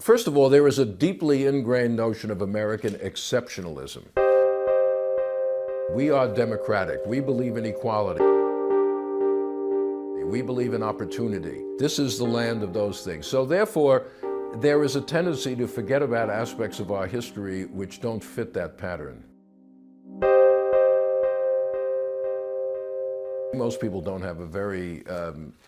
First of all, there is a deeply ingrained notion of American exceptionalism. We are democratic. We believe in equality. We believe in opportunity. This is the land of those things. So therefore, there is a tendency to forget about aspects of our history which don't fit that pattern. Most people don't have a very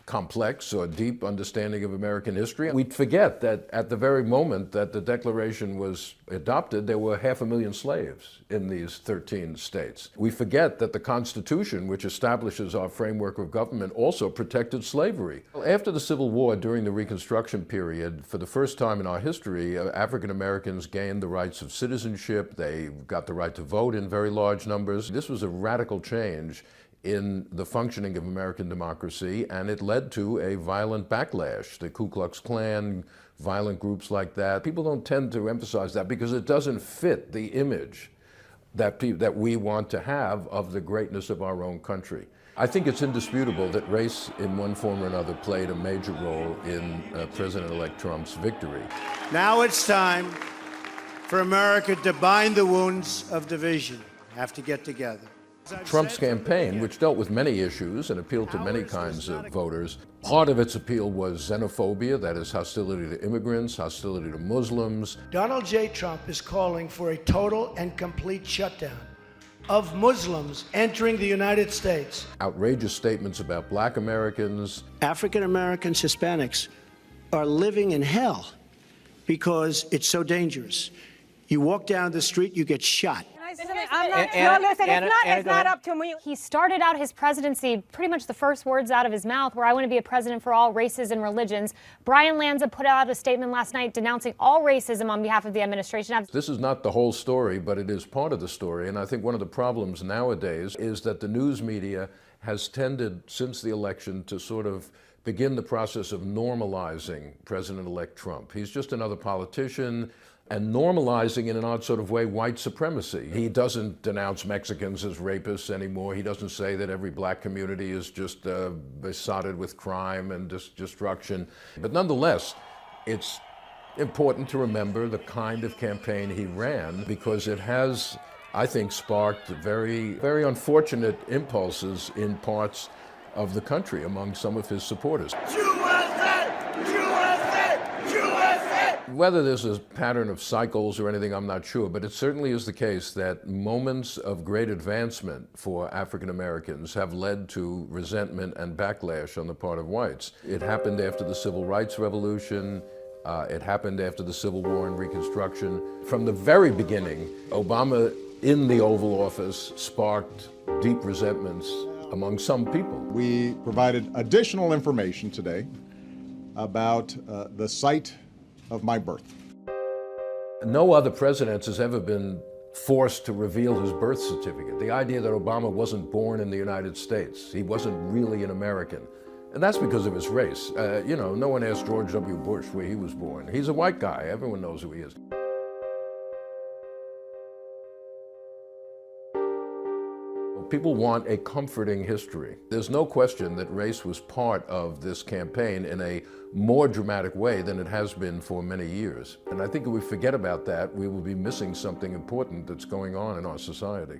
complex or deep understanding of American history. We forget that at the very moment that the Declaration was adopted, there were 500,000 slaves in these 13 states. We forget that the Constitution, which establishes our framework of government, also protected slavery. After the Civil War, during the Reconstruction period, for the first time in our history, African Americans gained the rights of citizenship. They got the right to vote in very large numbers. This was a radical change in the functioning of American democracy, and it led to a violent backlash. The Ku Klux Klan, violent groups like that. People don't tend to emphasize that because it doesn't fit the image that we want to have of the greatness of our own country. I think it's indisputable that race, in one form or another, played a major role in President-elect Trump's victory. Now it's time for America to bind the wounds of division. Have to get together. Trump's campaign, which dealt with many issues and appealed to many kinds of voters, part of its appeal was xenophobia, that is hostility to immigrants, hostility to Muslims. Donald J. Trump is calling for a total and complete shutdown of Muslims entering the United States. Outrageous statements about Black Americans. African Americans, Hispanics are living in hell because it's so dangerous. You walk down the street, you get shot. It's not up to me. He started out his presidency, pretty much the first words out of his mouth were, "I want to be a president for all races and religions." Brian Lanza put out a statement last night denouncing all racism on behalf of the administration. This is not the whole story, but it is part of the story. And I think one of the problems nowadays is that the news media has tended, since the election, to sort of begin the process of normalizing President-elect Trump. He's just another politician, and normalizing in an odd sort of way white supremacy. He doesn't denounce Mexicans as rapists anymore. He doesn't say that every black community is just besotted with crime and destruction. But nonetheless, it's important to remember the kind of campaign he ran, because it has, I think, sparked very, very unfortunate impulses in parts of the country among some of his supporters. Whether there's a pattern of cycles or anything, I'm not sure, but it certainly is the case that moments of great advancement for African Americans have led to resentment and backlash on the part of whites. It happened after the Civil Rights Revolution. It happened after the Civil War and Reconstruction. From the very beginning, Obama in the Oval Office sparked deep resentments among some people. We provided additional information today about the site of my birth. No other president has ever been forced to reveal his birth certificate. The idea that Obama wasn't born in the United States, he wasn't really an American. And that's because of his race. No one asked George W. Bush where he was born. He's a white guy. Everyone knows who he is. People want a comforting history. There's no question that race was part of this campaign in a more dramatic way than it has been for many years. And I think if we forget about that, we will be missing something important that's going on in our society.